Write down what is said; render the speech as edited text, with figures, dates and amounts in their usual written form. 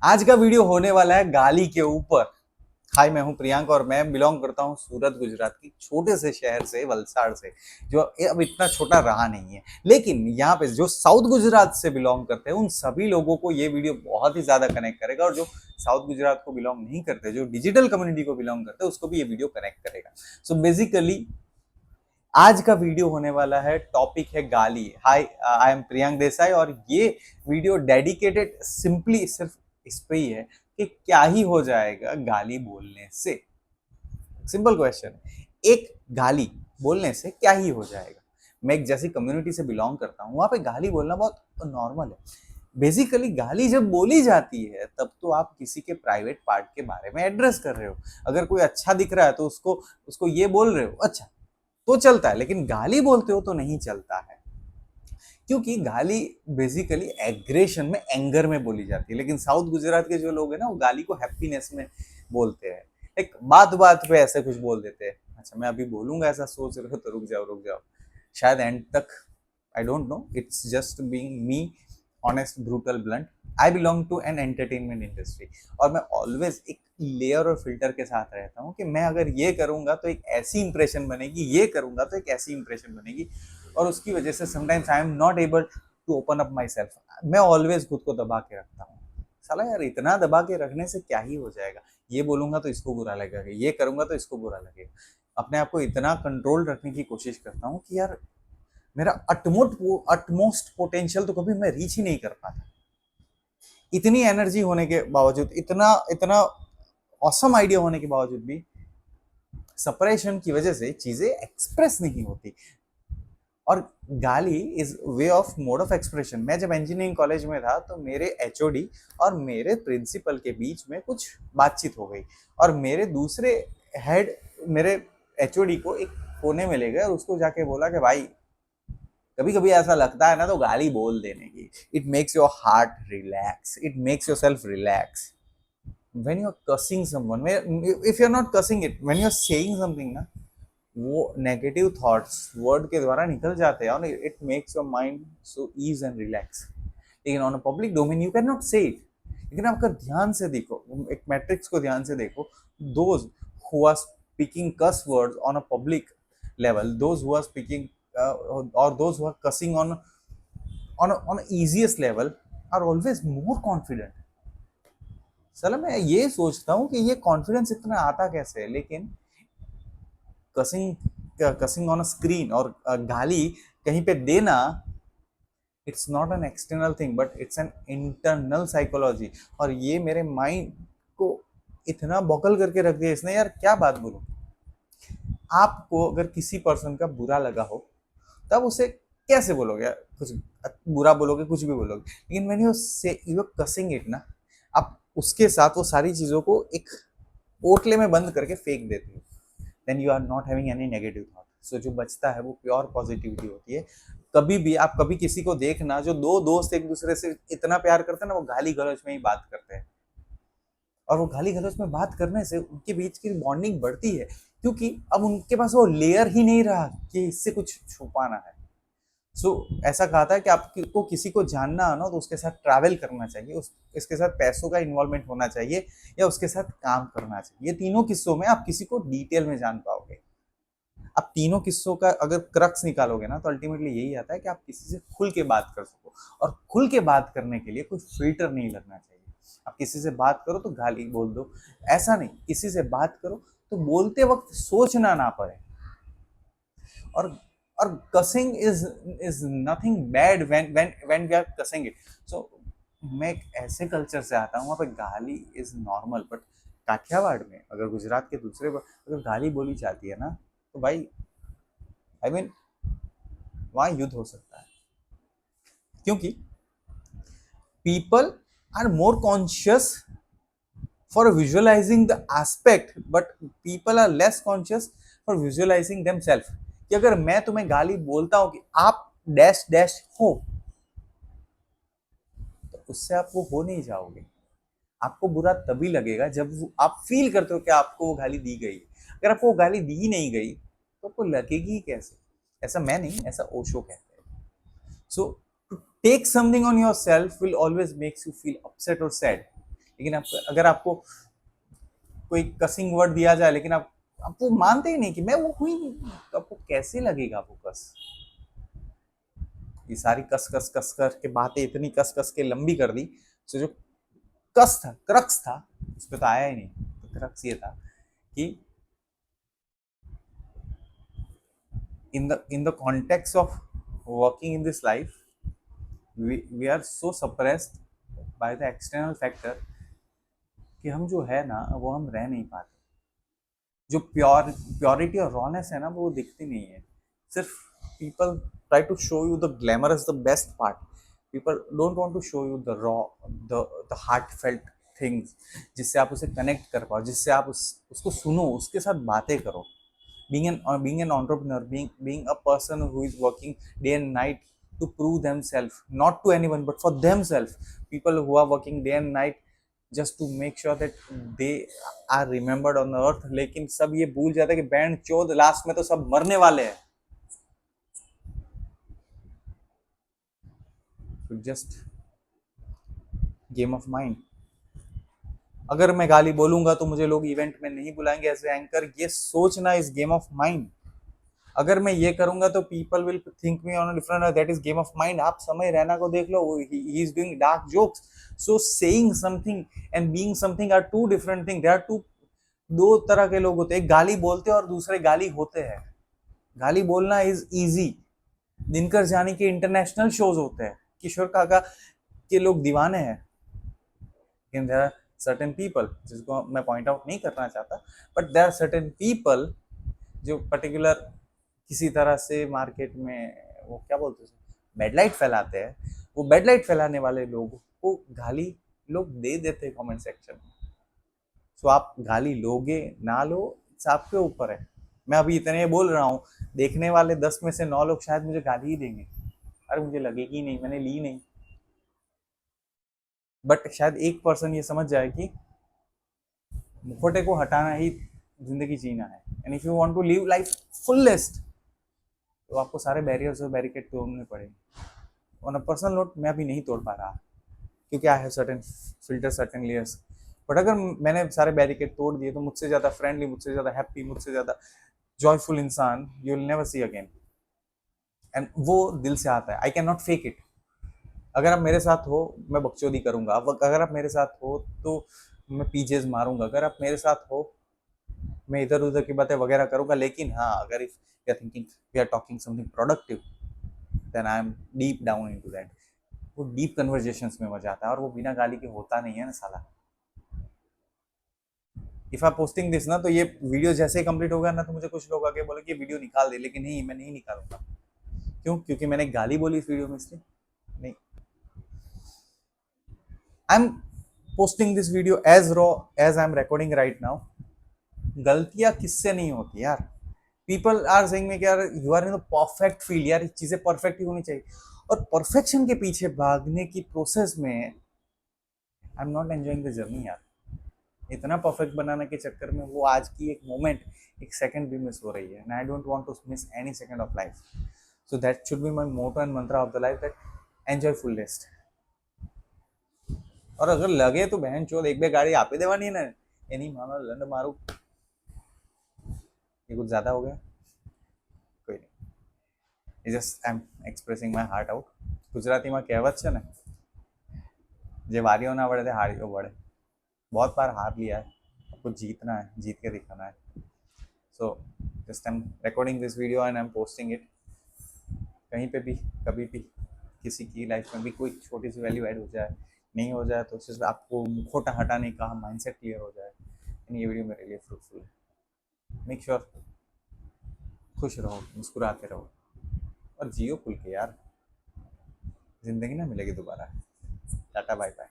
आज का वीडियो होने वाला है गाली के ऊपर। हाय, मैं हूं प्रियांक और मैं बिलोंग करता हूं सूरत गुजरात की छोटे से शहर से, वलसाड़ से, जो ये अब इतना छोटा रहा नहीं है। लेकिन यहाँ पे जो साउथ गुजरात से बिलोंग करते हैं उन सभी लोगों को ये वीडियो बहुत ही ज्यादा कनेक्ट करेगा, और जो साउथ गुजरात को बिलोंग नहीं करते, जो डिजिटल कम्युनिटी को बिलोंग करते हैं, उसको भी ये वीडियो कनेक्ट करेगा। सो बेसिकली आज का वीडियो होने वाला है, टॉपिक है गाली। हाय, आई एम प्रियांक देसाई और ये वीडियो डेडिकेटेड सिंपली सिर्फ इस पे ही है कि क्या ही हो जाएगा गाली बोलने से। सिंपल क्वेश्चन, एक गाली बोलने से क्या ही हो जाएगा। मैं एक जैसी कम्युनिटी से बिलोंग करता हूँ, वहां पे गाली बोलना बहुत नॉर्मल है। बेसिकली गाली जब बोली जाती है तब तो आप किसी के प्राइवेट पार्ट के बारे में एड्रेस कर रहे हो। अगर कोई अच्छा दिख रहा है तो उसको उसको ये बोल रहे हो, अच्छा तो चलता है। लेकिन गाली बोलते हो तो नहीं चलता है, क्योंकि गाली बेसिकली एग्रेशन में, एंगर में बोली जाती है। लेकिन साउथ गुजरात के जो लोग हैं ना, वो गाली को हैप्पीनेस में बोलते हैं। एक बात बात पे ऐसे कुछ बोल देते हैं, अच्छा मैं अभी बोलूंगा ऐसा सोच रहे हो तो रुक जाओ रुक जाओ, शायद एंड तक। I don't know, it's just being me, honest, brutal, blunt. I belong to an entertainment industry, और मैं ऑलवेज एक लेयर और फिल्टर के साथ रहता हूँ कि मैं अगर ये करूंगा तो एक ऐसी इंप्रेशन बनेगी, ये करूंगा तो एक ऐसी इंप्रेशन बनेगी, और उसकी वजह से sometimes I am not able to open up myself. मैं ऑलवेज खुद को दबा के रखता हूँ। साला यार, इतना दबा के रखने से क्या ही हो जाएगा, ये बोलूंगा तो इसको बुरा लगेगा, ये करूंगा तो इसको बुरा लगेगा। अपने आप को इतना कंट्रोल रखने की कोशिश करता हूँ कि यार मेरा अटमोस्ट पोटेंशियल तो कभी मैं रीच ही नहीं कर पाता। इतनी एनर्जी होने के बावजूद, इतना इतना ऑसम आइडिया होने के बावजूद भी सपरेशन की वजह से चीजें एक्सप्रेस नहीं होती। और गाली is way of mode of expression. मैं जब इंजीनियरिंग कॉलेज में था तो मेरे एचओडी और मेरे प्रिंसिपल के बीच में कुछ बातचीत हो गई, और मेरे दूसरे हेड मेरे एचओडी को एक कोने में ले गए और उसको जाके बोला कि भाई, कभी कभी ऐसा लगता है ना तो गाली बोल देने की। It makes your heart relax, it makes your self relax. when you're cussing someone, if you're not cussing it, when you're saying something ना, वो नेगेटिव थॉट्स वर्ड के द्वारा निकल जाते हैं, और it makes your mind so ease and relax. लेकिन on a public domain you can not say it. लेकिन आप अगर ध्यान से देखो, एक मैट्रिक्स को ध्यान से देखो, those who are speaking cuss words on a public level, those who are speaking और those who are cussing on easiest level are always more confident। चलो मैं ये सोचता हूँ कि ये कॉन्फिडेंस इतना आता कैसे है। लेकिन causing causing on a screen और गाली कहीं पे देना, it's not an external thing but it's an internal psychology. और ये मेरे माइंड को इतना बॉकल करके रख दिया इसने, यार क्या बात बोलूं। आपको अगर किसी पर्सन का बुरा लगा हो तब उसे कैसे बोलोगे, कुछ बुरा बोलोगे, कुछ भी बोलोगे। लेकिन व्हेन यू कसिंग इट ना, आप उसके साथ वो सारी चीजों को एक पोटले में बंद करके फेंक देते हो। Then you are not having any negative thought. So जो बचता है वो प्योर पॉजिटिविटी होती है। कभी भी आप कभी किसी को देखना, जो दो दोस्त एक दूसरे से इतना प्यार करते हैं ना, वो गाली गलौज में ही बात करते हैं। और वो गाली गलौज में बात करने से उनके बीच की बॉन्डिंग बढ़ती है, क्योंकि अब उनके पास वो लेयर ही नहीं रहा कि इससे कुछ छुपाना है। ऐसा कहा था कि आपको किसी को जानना है ना, तो उसके साथ ट्रैवल करना चाहिए, इसके साथ पैसों का इन्वॉल्वमेंट होना चाहिए, या उसके साथ काम करना चाहिए। ये तीनों किस्सों में आप किसी को डिटेल में जान पाओगे। आप तीनों किस्सों का अगर क्रक्स निकालोगे ना, तो अल्टीमेटली यही आता है कि आप किसी से खुल के बात कर सको। और खुल के बात करने के लिए कोई फिल्टर नहीं लगना चाहिए। आप किसी से बात करो तो गाली बोल दो, ऐसा नहीं, किसी से बात करो तो बोलते वक्त सोचना ना पड़े। और और cussing is nothing bad when we are cussing it. So मैं एक ऐसे कल्चर से आता हूँ, वहाँ पे गाली इज नॉर्मल। बट काठियावाड़ में, अगर गुजरात के दूसरे अगर गाली बोली जाती है ना, तो भाई आई मीन वहाँ युद्ध हो सकता है। क्योंकि people are more conscious for visualizing the aspect, but people are less conscious for visualizing them self. कि अगर मैं तुम्हें गाली बोलता हूं कि आप डैश डैश हो, तो उससे आप वो हो नहीं जाओगे। आपको बुरा तभी लगेगा जब आप फील करते हो कि आपको वो गाली दी गई। अगर आपको वो गाली दी नहीं गई तो आपको लगेगी कैसे। ऐसा मैं नहीं, ऐसा ओशो कहते हैं। So to take something on your self will always makes you feel upset और सैड। लेकिन अगर आपको कोई कसिंग वर्ड दिया जाए लेकिन आप वो मानते ही नहीं कि मैं वो हुई नहीं, तो आपको कैसे लगेगा वो कस? ये सारी कस कस कस कर के बातें इतनी कस कस के लंबी कर दी, तो जो कस था, क्रक्स था, उस पर तो आया ही नहीं। तो क्रक्स ये था कि in the context of working in this life, we are so suppressed by the external factor कि हम जो है ना वो हम रह नहीं पाते। जो प्योरिटी और रॉनेस है ना वो दिखती नहीं है। सिर्फ people try to show you the glamorous, the best part. People don't want to show you the raw, the heartfelt things, जिससे आप उसे कनेक्ट कर पाओ, जिससे आप उसको सुनो, उसके साथ बातें करो। being an entrepreneur, being a person who is working day and night to prove themselves, not to anyone but for themselves. People who are working day and night just to make sure that they are remembered on the earth, लेकिन सब ये भूल जाते हैं कि band चोद last में तो सब मरने वाले हैं। तो जस्ट गेम ऑफ माइंड। अगर मैं गाली बोलूंगा तो मुझे लोग इवेंट में नहीं बुलाएंगे एज ए एंकर, ये सोचना इज गेम ऑफ माइंड। अगर मैं ये करूंगा तो people will think me on a different, that is game of mind. आप समय रैना को देख लो, he is doing dark jokes. So saying something and being something are two different thing. They are two, दो तरह के लोग होते हैं, एक गाली बोलते हैं और दूसरे गाली होते हैं। गाली बोलना इज इजी। दिनकर जानी के इंटरनेशनल शोज होते हैं, किशोर काका के लोग दीवाने हैं, लेकिन देयर आर सर्टेन पीपल, जिसको मैं पॉइंट आउट नहीं करना चाहता, but there are certain people जो पर्टिकुलर किसी तरह से मार्केट में वो क्या बोलते हैं, बेडलाइट फैलाते हैं। वो बेडलाइट फैलाने वाले लोगों को गाली लोग दे देते हैं कमेंट सेक्शन में। सो आप गाली लोगे ना लो, आपके ऊपर है। मैं अभी इतने बोल रहा हूँ, देखने वाले 10 में से 9 लोग शायद मुझे गाली ही देंगे, अरे मुझे लगेगी नहीं, मैंने ली नहीं। बट शायद एक पर्सन ये समझ जाए कि मुखौटे को हटाना ही जिंदगी जीना है। And if you want to live life fullest, तो आपको सारे बैरियर्स और बैरिकेड तोड़ने पड़ेंगे। ऑन अ पर्सनल नोट, मैं अभी नहीं तोड़ पा रहा क्योंकि I have certain filter, certain layers. But अगर मैंने सारे बैरिकेड तोड़ दिए तो मुझसे ज़्यादा फ्रेंडली, मुझसे ज़्यादा हैप्पी, मुझसे ज़्यादा जॉयफुल इंसान you will never see again. And वो दिल से आता है, I can not fake it. अगर आप मेरे साथ हो मैं बकचोदी करूंगा, अगर आप मेरे साथ हो तो मैं पीजेज मारूंगा, अगर आप मेरे साथ हो मैं इधर उधर की बातें वगैरह करूंगा। लेकिन हाँ, अगर if we are thinking, we are talking something productive, then I am deep down into that. वो डीप कन्वर्जेशंस में मजा आता है, और वो बिना गाली के होता नहीं है ना साला। इफ आई पोस्टिंग दिस ना, तो ये वीडियो जैसे ही कंप्लीट होगा ना, तो मुझे कुछ लोग आगे बोले कि वीडियो निकाल दे, लेकिन नहीं, मैं नहीं निकालूंगा। क्यों? क्योंकि मैंने गाली बोली इस वीडियो में, इसलिए नहीं। I am posting this video as raw as I am recording right now. गलतियां किससे नहीं होती यार? पीपल आर सेइंग में कि यार you are in the perfect field, यार चीजें परफेक्ट ही होनी चाहिए। और परफेक्शन के पीछे भागने की प्रोसेस में आई am not enjoying the journey यार। इतना परफेक्ट बनाने के चक्कर में वो आज की एक मोमेंट, एक सेकंड भी मिस हो रही है, and I don't want to miss any second of life. So that should be my motto and mantra of the life, that enjoy fullest. और अगर लगे तो बहन चोद एक बे गाड़ी आपे देवानी है ना, एनी मानो लंड मारू, ये कुछ ज्यादा हो गया। कोई नहीं, just I am expressing my heart out. ગુજરાતીમાં કહેવત છે ને, જે વારીઓ ના વળે તે હારીઓ વળે। बहुत बार हार लिया है, आपको जीतना है, जीत के दिखाना है। So just I am recording this video and I am posting it. कहीं पे भी कभी भी किसी की लाइफ में भी कोई छोटी सी वैल्यू ऐड हो जाए, नहीं हो जाए, तो सिर्फ आपको मुखौटा हटाने का माइंडसेट क्लियर हो जाए, एंड ये वीडियो मेरे लिए फ्रूटफुल है। मेक श्योर खुश रहो, मुस्कुराते रहो, और जियो खुल के यार, जिंदगी ना मिलेगी दोबारा। Tata bye bye.